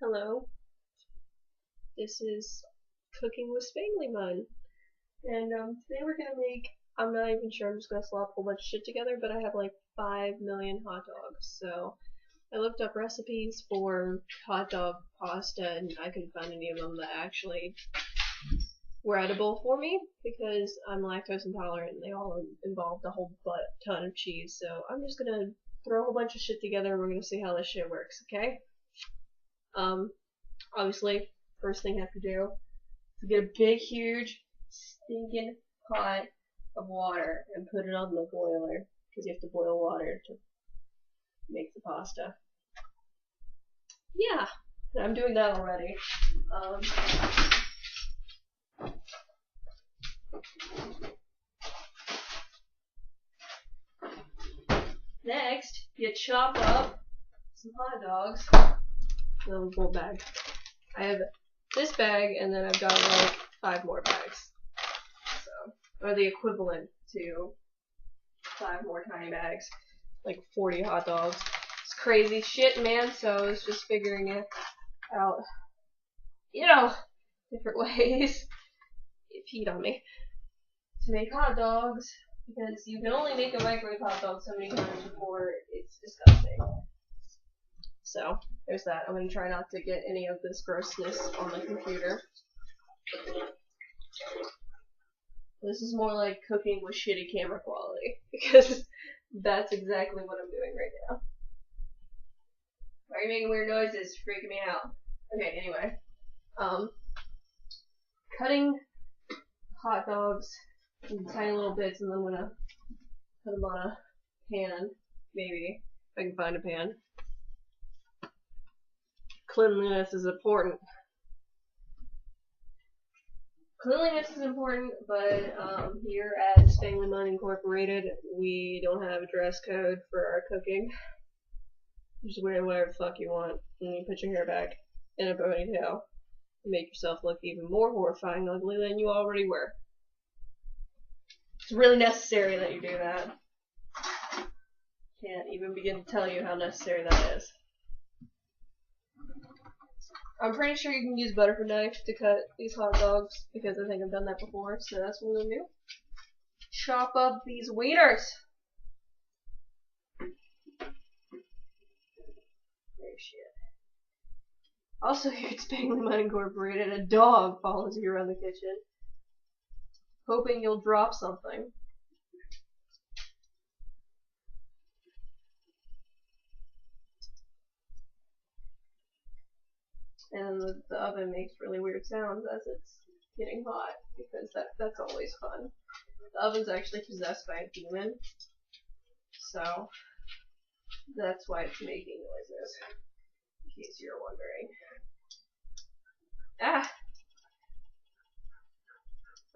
Hello, this is Cooking with Spanglymun, and today we're gonna make. I'm not even sure. I'm just gonna slop a whole bunch of shit together, but I have like 5 million hot dogs, so I looked up recipes for hot dog pasta, and I couldn't find any of them that actually were edible for me because I'm lactose intolerant, and they all involved a whole ton of cheese. So I'm just gonna throw a whole bunch of shit together, and we're gonna see how this shit works. Okay? Um, Obviously, first thing you have to do is get a big, huge, stinking pot of water and put it on the boiler because you have to boil water to make the pasta. Yeah, I'm doing that already. Um, Next, you chop up some hot dogs. A full bag. I have this bag, and then I've got like 5 more bags. So, or the equivalent to 5 more tiny bags, like 40 hot dogs. It's crazy shit, man. So I was just figuring it out, different ways. It peed on me to make hot dogs because you can only make a microwave hot dog so many times before it's disgusting. So there's that. I'm gonna try not to get any of this grossness on the computer. This is more like cooking with shitty camera quality because that's exactly what I'm doing right now. Why are you making weird noises? It's freaking me out. Okay, anyway. Cutting hot dogs in tiny little bits, and then I'm gonna put them on a pan, maybe, if I can find a pan. Cleanliness is important. Cleanliness is important, but here at Spanglymun Incorporated, we don't have a dress code for our cooking. You just wear whatever the fuck you want, and you put your hair back in a ponytail and make yourself look even more horrifying ugly than you already were. It's really necessary that you do that. Can't even begin to tell you how necessary that is. I'm pretty sure you can use butter for knife to cut these hot dogs because I think I've done that before, so that's what I'm gonna do. Chop up these wieners. Oh shit. Also here at Spanglymun Incorporated, a dog follows you around the kitchen, hoping you'll drop something. And the oven makes really weird sounds as it's getting hot, because that's always fun. The oven's actually possessed by a demon, so that's why it's making noises, in case you're wondering. Ah!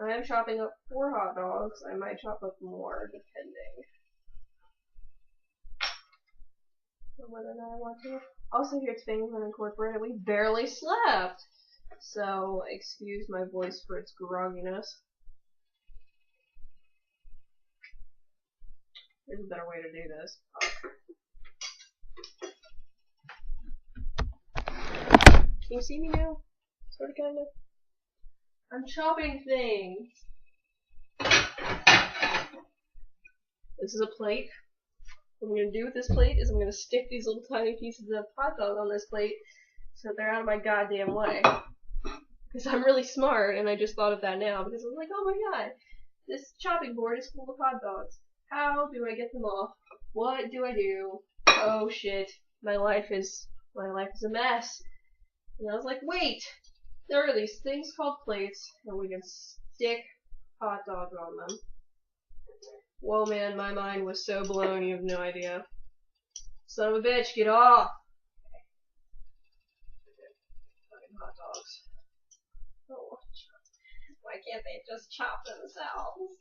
I am chopping up 4 hot dogs. I might chop up more, depending on whether or not I want to. Also, here at Spanglymun Incorporated, we barely slept, so excuse my voice for its grogginess. There's a better way to do this. Can you see me now? Sorta, kinda. I'm chopping things. This is a plate. What I'm gonna do with this plate is I'm gonna stick these little tiny pieces of hot dog on this plate so that they're out of my goddamn way. Because I'm really smart, and I just thought of that now because I was like, oh my god, this chopping board is full of hot dogs. How do I get them off? What do I do? Oh shit, my life is a mess. And I was like, wait, there are these things called plates, and we can stick hot dogs on them. Whoa, man, my mind was so blown, you have no idea. Son of a bitch, get off! Fucking hot dogs. Oh, why can't they just chop themselves?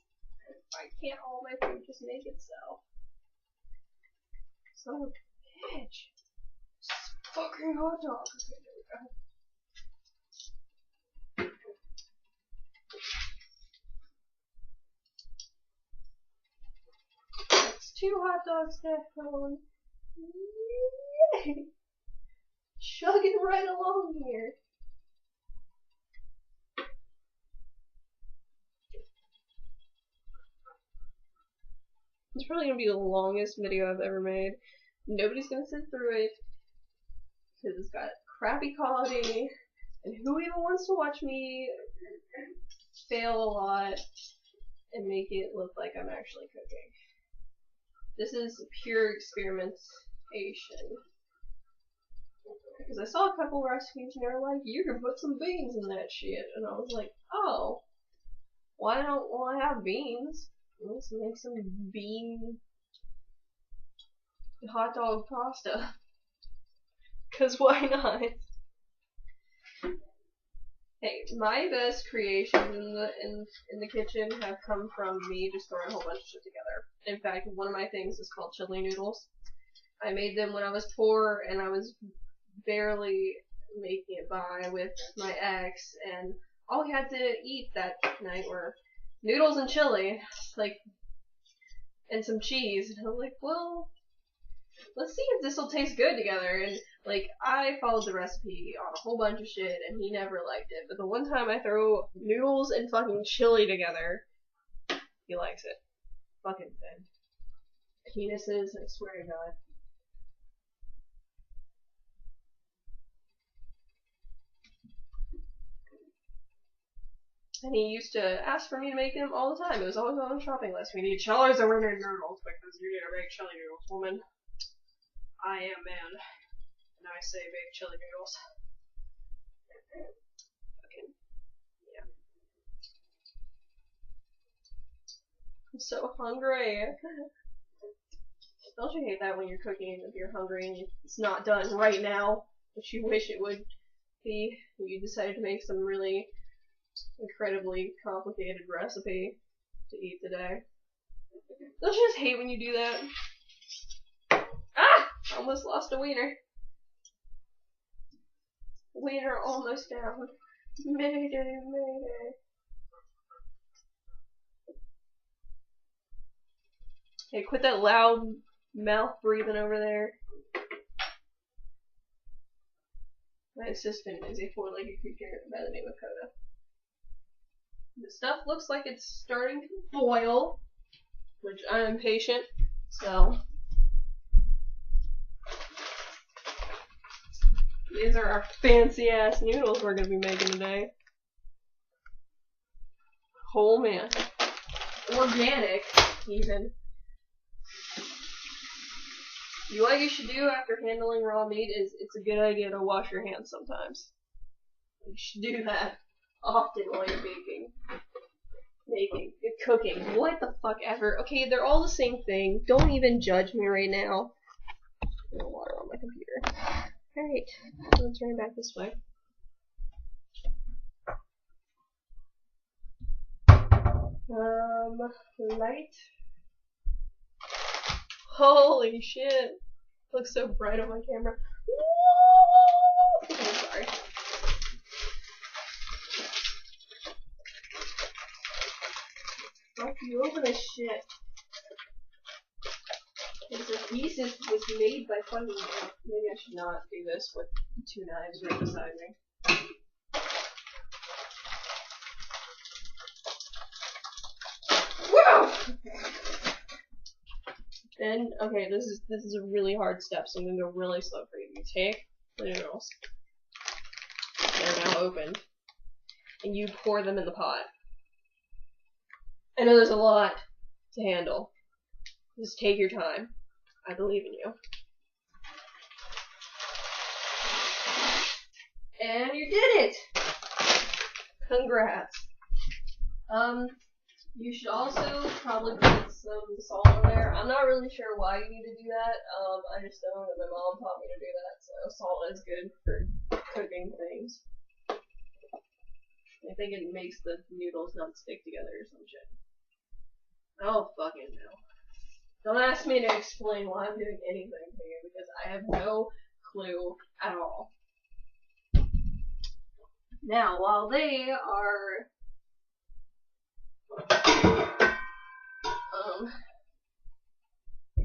Why can't all my food just make itself? Son of a bitch. Fucking hot dog. Okay, there we go. That's 2 hot dogs down. Yay! chugging right along here. It's probably gonna be the longest video I've ever made. Nobody's gonna sit through it because it's got crappy quality, and who even wants to watch me fail a lot and make it look like I'm actually cooking? This is pure experimentation. Because I saw a couple recipes and they were like, you can put some beans in that shit, and I was like, oh, why don't I have beans? Let's make some bean hot dog pasta. Cause why not? Hey, my best creations in the kitchen have come from me just throwing a whole bunch of shit together. In fact, one of my things is called chili noodles. I made them when I was poor and I was barely making it by with my ex, and all we had to eat that night were noodles and chili, like, and some cheese. And I was like, well, let's see if this will taste good together. And like, I followed the recipe on a whole bunch of shit, and he never liked it. But the one time I throw noodles and fucking chili together, he likes it. Fucking thing. Penises, I swear to God. And he used to ask for me to make them all the time. It was always on the shopping list. We need chilies and we need noodles because you need to make chili noodles, woman. I am man. And I say make chili noodles. Fucking, yeah. I'm so hungry. Don't you hate that when you're cooking, if you're hungry and it's not done right now, but you wish it would be, you decided to make some really incredibly complicated recipe to eat today. Don't you just hate when you do that? Ah! Almost lost a wiener. Wiener almost down. Mayday, mayday. Hey, quit that loud mouth breathing over there. My assistant is a four-legged creature by the name of Coda. The stuff looks like it's starting to boil, which I'm impatient, so these are our fancy-ass noodles we're going to be making today. Oh man. Organic, even. What you should do after handling raw meat is it's a good idea to wash your hands sometimes. You should do that often while you're cooking. What the fuck ever. Okay, they're all the same thing. Don't even judge me right now. No water on my computer. Alright, I'm turn back this way. Light. Holy shit. Looks so bright on my camera. I'm sorry. Fuck you, open this shit. This piece was made by fucking. Maybe I should not do this with two knives right beside me. Whoa! Then, okay, this is a really hard step, so I'm gonna go really slow for you. You take the noodles. They're now opened. And you pour them in the pot. I know there's a lot to handle. Just take your time. I believe in you. And you did it! Congrats. You should also probably put some salt in there. I'm not really sure why you need to do that. I just know that my mom taught me to do that, so salt is good for cooking things. I think it makes the noodles not stick together or some shit. I don't fucking know. Don't ask me to explain why I'm doing anything to you, because I have no clue at all. Now, while they are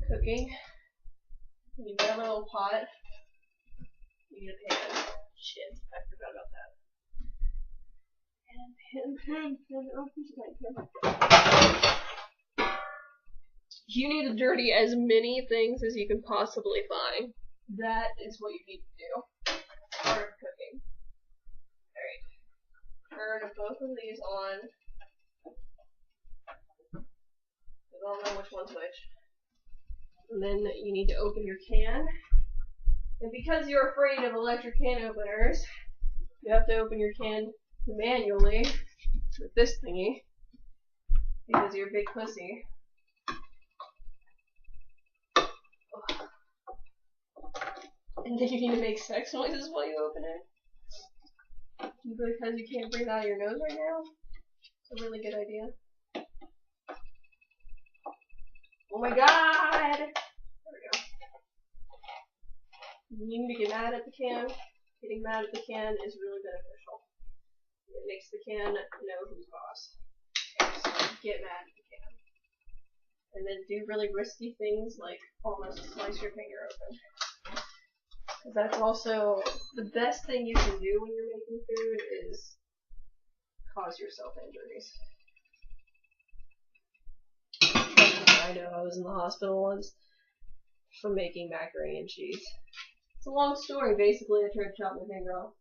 cooking, you've got a little pot. You need a pan. Shit, I forgot about that. Pan. Oh, here's a pan. You need to dirty as many things as you can possibly find. That is what you need to do. Part of cooking. Alright. Turn both of these on. I don't know which one's which. And then you need to open your can. And because you're afraid of electric can openers, you have to open your can manually with this thingy. Because you're a big pussy. And then you need to make sex noises while you open it. Because you can't breathe out of your nose right now. It's a really good idea. Oh my god! There we go. You need to get mad at the can. Getting mad at the can is really beneficial. It makes the can know who's boss. Okay, so get mad at the can. And then do really risky things like almost slice your finger open. Because that's also the best thing you can do when you're making food is cause yourself injuries. I know I was in the hospital once for making macaroni and cheese. It's a long story, basically. I tried to chop my finger off.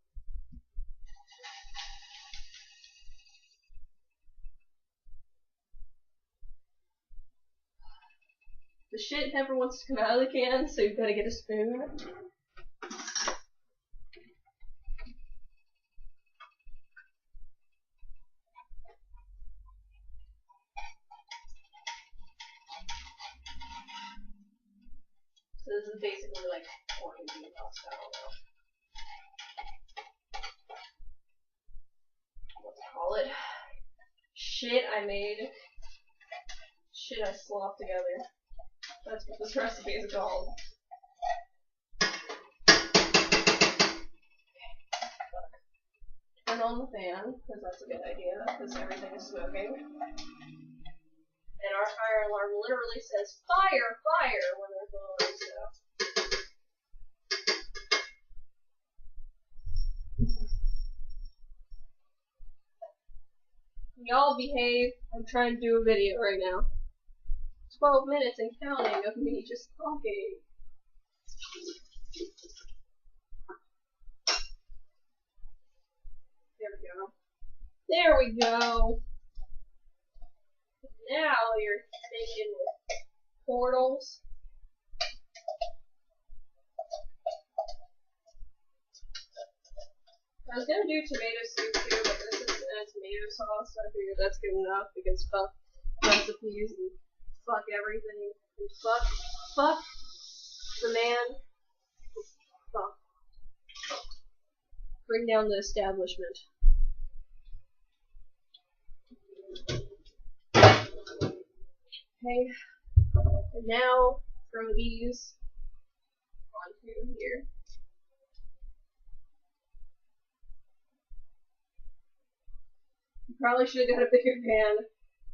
The shit never wants to come out of the can, so you've got to get a spoon. So this is basically like corn and bean pasta. I don't know. Let's call it. Shit I made. Shit I slopped together. That's what this recipe is called. Turn on the fan, because that's a good idea, because everything is smoking. And our fire alarm literally says, fire, fire, when there's blowing stuff. Y'all behave. I'm trying to do a video right now. 12 minutes and counting of me just talking. There we go. There we go. Now you're thinking with portals. I was gonna do tomato soup too, but this is a tomato sauce, so I figured that's good enough because fuck recipes and fuck everything and fuck the man. Fuck. Bring down the establishment. Okay, and now throw these onto here. Probably should have got a bigger pan,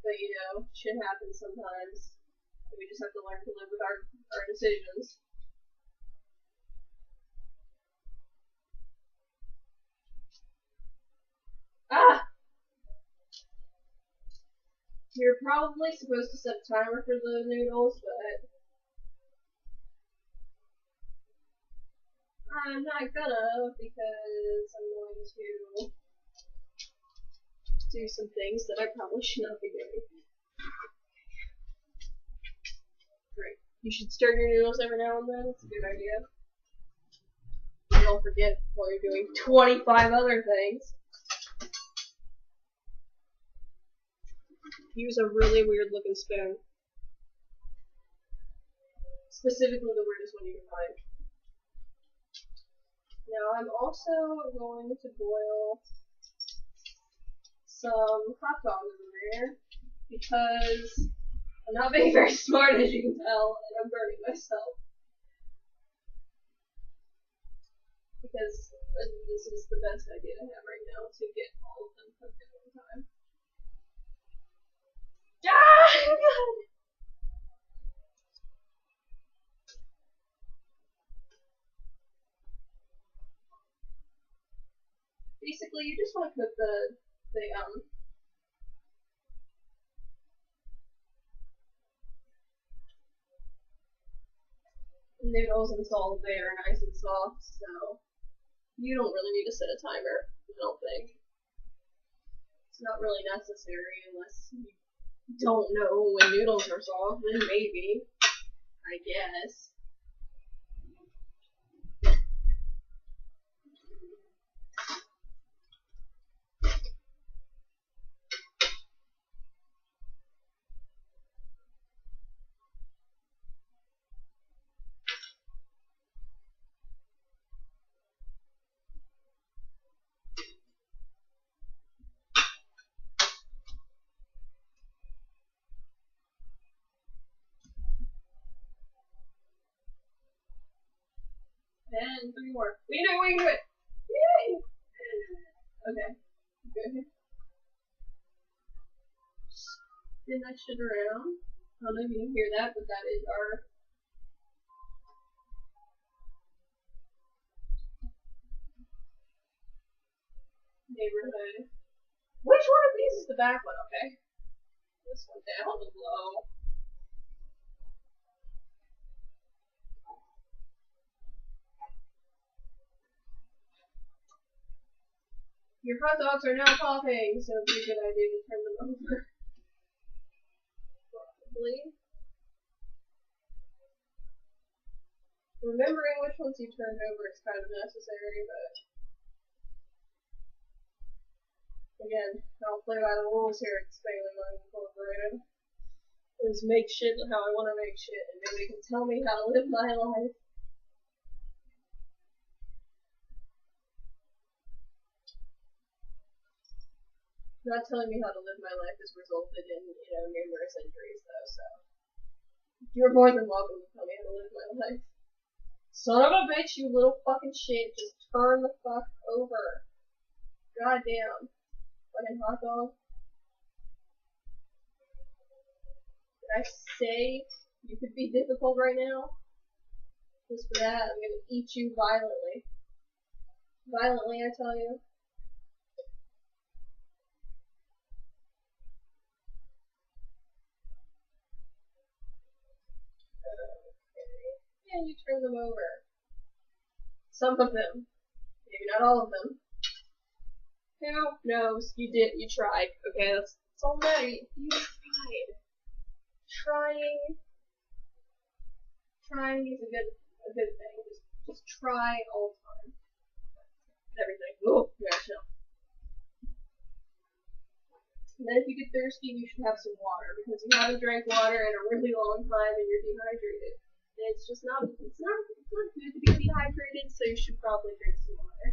but you know, shit happens sometimes. We just have to learn to live with our decisions. Ah! You're probably supposed to set a timer for the noodles, but I'm not gonna because I'm going to do some things that I probably should not be doing. Great. You should stir your noodles every now and then. It's a good idea. Don't forget while you're doing 25 other things. Use a really weird looking spoon. Specifically the weirdest one you can find. Now I'm also going to boil some hot dogs in there because I'm not being very smart, as you can tell, and I'm burning myself. Because this is the best idea I have right now to get all of them cooked at one time. Ah! God! Basically, you just want to cook the noodles until they are nice and soft. So you don't really need to set a timer. I don't think it's not really necessary unless you don't know when noodles are soft. Then maybe, I guess. And 3 more. We can do it, we can do it! Yay! Okay, good. Spin that shit around. I don't know if you can hear that, but that is our neighborhood. Which one of these is the back one? Okay. This one down below. Your hot dogs are now popping, so it'd be a good idea to turn them over. Probably. Remembering which ones you turned over is kind of necessary, but again, I don't play by the rules here at Spanglymun Incorporated. I just make shit how I want to make shit, and nobody can tell me how to live my life. Not telling me how to live my life has resulted in, numerous injuries, though, so you're more than welcome to tell me how to live my life. Son of a bitch, you little fucking shit, just turn the fuck over. Goddamn. Fucking hot dog. Did I say you could be difficult right now? Just for that, I'm gonna eat you violently. Violently, I tell you. Okay. And you turn them over. Some of them. Maybe not all of them. Who knows? You did. You tried. Okay, that's all that matters. You tried. Trying is a good thing. Just try all the time. Everything. Oh, yeah, chill. And then if you get thirsty, you should have some water because you haven't drank water in a really long time and you're dehydrated. And it's just not good to be dehydrated, so you should probably drink some water.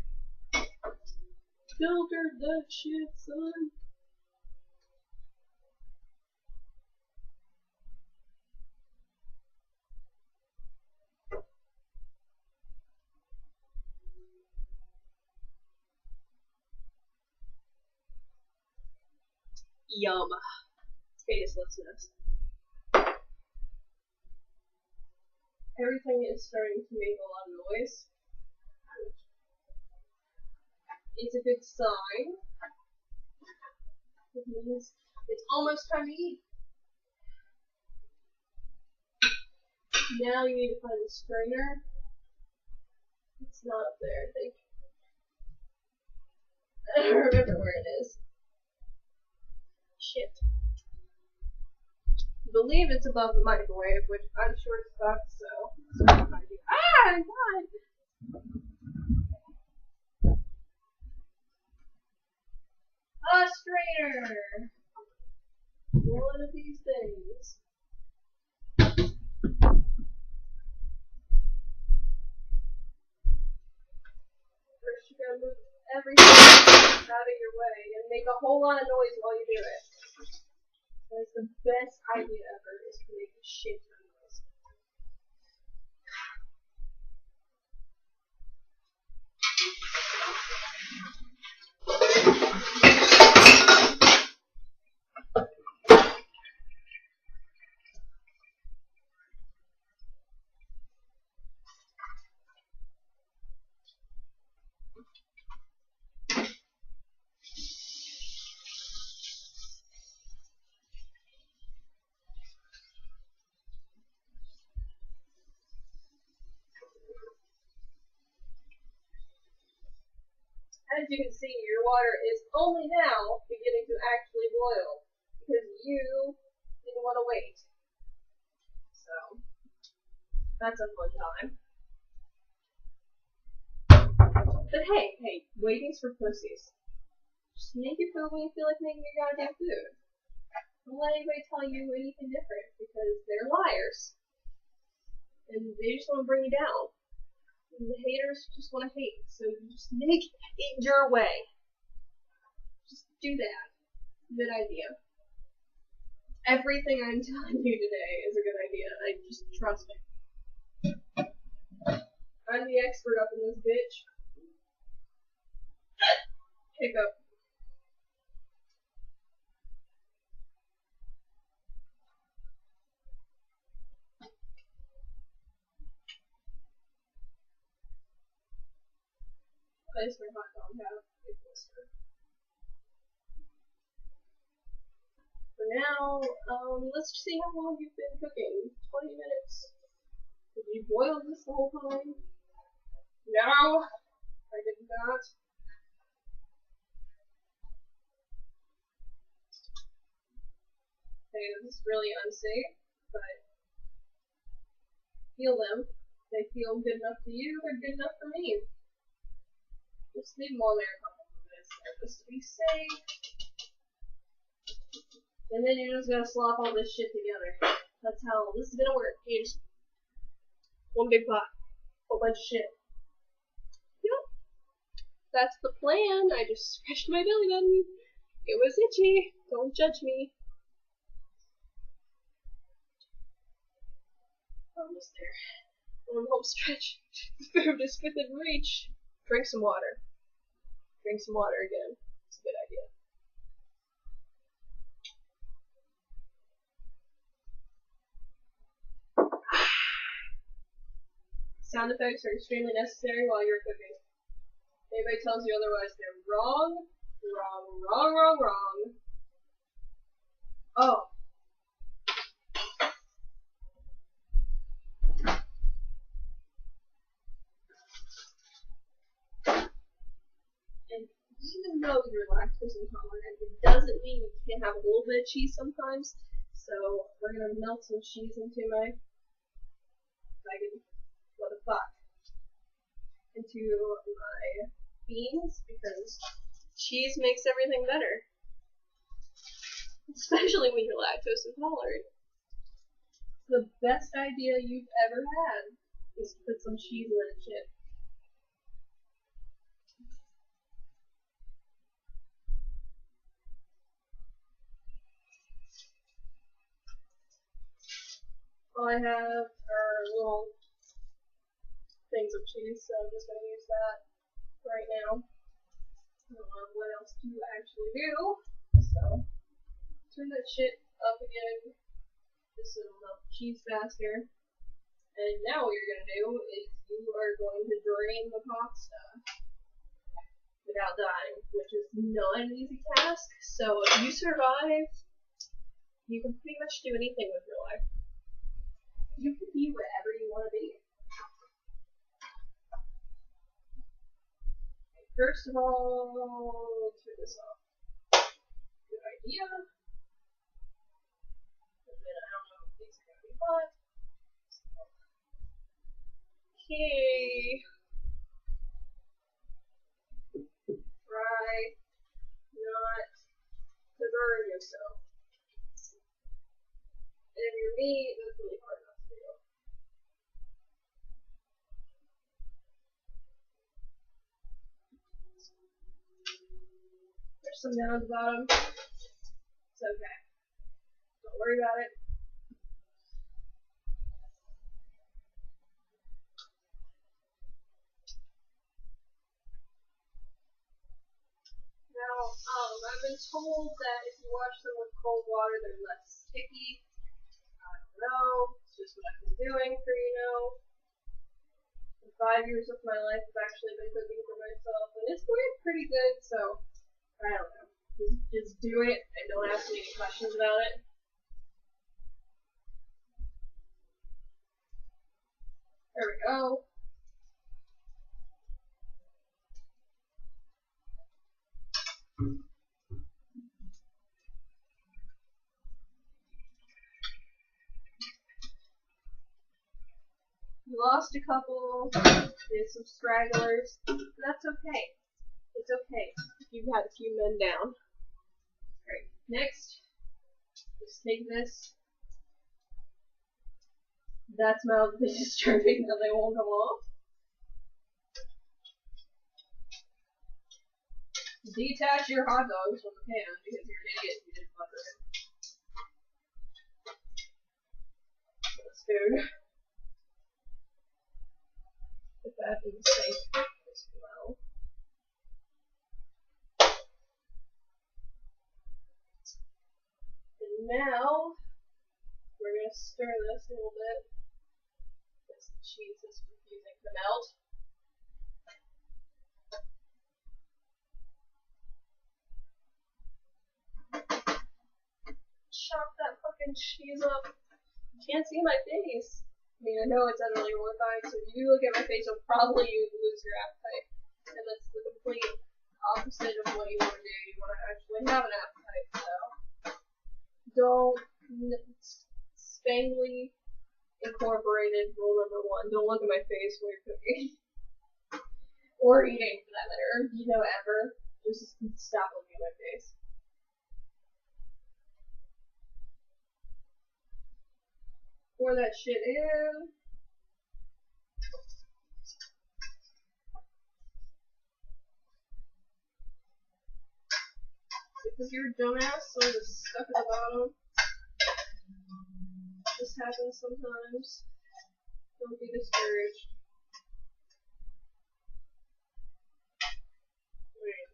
Filter that shit, son. Yum. Tastelessness. Everything is starting to make a lot of noise. It's a good sign. It means it's almost time to eat. Now you need to find the strainer. It's not up there, I think. I don't remember where it is. Shit. I believe it's above the microwave, which I'm short stuck, so. Ah, God! A strainer! One of these things. First, you gotta move everything out of your way and make a whole lot of noise while you do it. That's the best idea ever, is to make a shit ton of noise. as you can see, your water is only now beginning to actually boil because you didn't want to wait. So that's a fun time. But hey, waiting's for pussies. Just make your food when you feel like making your goddamn food. Don't let anybody tell you anything different because they're liars. And they just want to bring you down. And the haters just want to hate. So you just make it your way. Just do that. Good idea. Everything I'm telling you today is a good idea. Just trust me. I'm the expert up in this bitch. Hiccup. Why does my hot dog have a blister? For now, let's see how long you've been cooking. 20 minutes. Did you boil this the whole time? No, I did not. Okay, this is really unsafe, but feel them. They feel good enough to you, they're good enough for me. Just leave them on there a couple of minutes, just to be safe. And then you're just gonna slop all this shit together. That's how this is gonna work. You just one big pot, whole bunch of shit. Yep, that's the plan. I just scratched my belly button. It was itchy. Don't judge me. Almost there. One home stretch. The food is within reach. Drink some water. Drink some water again. It's a good idea. Sound effects are extremely necessary while you're cooking. If anybody tells you otherwise, they're wrong. Wrong. Oh. And even though you're lactose intolerant, it doesn't mean you can't have a little bit of cheese sometimes. So we're gonna melt some cheese into my what the fuck? Into my beans because cheese makes everything better. Especially when you're lactose intolerant. The best idea you've ever had is to put some cheese in that shit. All I have are little things of cheese, so I'm just going to use that right now. I don't know what else to actually do. So, turn that shit up again, just so it'll melt the cheese faster. And now what you're going to do is you are going to drain the pasta without dying, which is not an easy task. So if you survive, you can pretty much do anything with your life. You can be whatever you want to be. First of all, turn this off. Good idea. And then I don't know if these are going to be hot. Okay. Try not to burn yourself. And if you're me, that's really hard not to do. There's some down at the bottom. It's okay. Don't worry about it. Now, I've been told that if you wash them with cold water, they're less sticky. I don't know. It's just what I've been doing for, 5 years of my life. I've actually been cooking for myself, and it's going pretty good, so I don't know. Just do it and don't ask me any questions about it. There we go. lost a couple. There's some stragglers. That's okay. It's okay. You've had a few men down. Alright, next, just take this. That's mildly disturbing that they won't come off. Detach your hot dogs from the pan because you're an idiot who didn't butter it. That's food. Put that in the sink as well. And now, we're going to stir this a little bit. Because the cheese is refusing to melt. Chop that fucking cheese up. You can't see my face. I mean, I know it's utterly horrifying, so if you do look at my face, you'll probably lose your appetite. And that's the complete opposite of what you want to do. You want to actually have an appetite, so. Don't. Spangly Incorporated rule number 1. Don't look at my face while you're cooking. Or eating, for that matter. You know, ever. Just stop looking at my face. Pour that shit in. Because you're a dumbass, so it's stuck at the bottom. This happens sometimes. Don't be discouraged. Wait.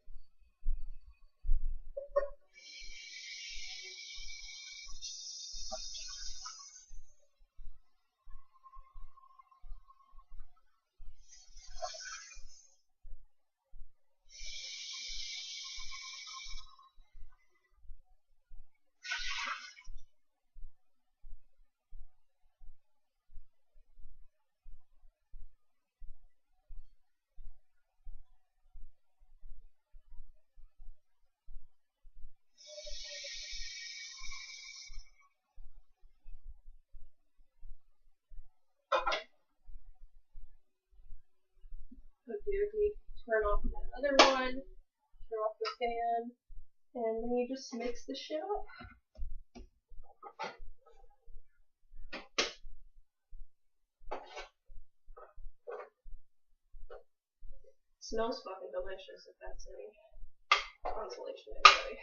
Okay, turn off the other one, turn off the fan, and then you just mix the shit up. It smells fucking delicious if that's any consolation to anybody.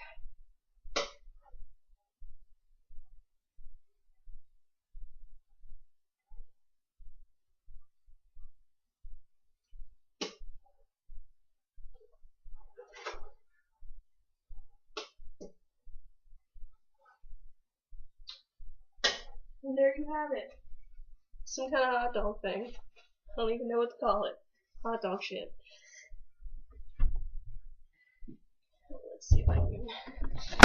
And there you have it. Some kind of hot dog thing. I don't even know what to call it. Hot dog shit. Let's see if I can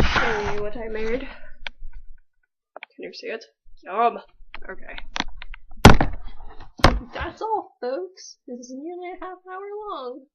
show you what I made. Can you see it? Yum! Okay. That's all, folks. This is nearly a half hour long.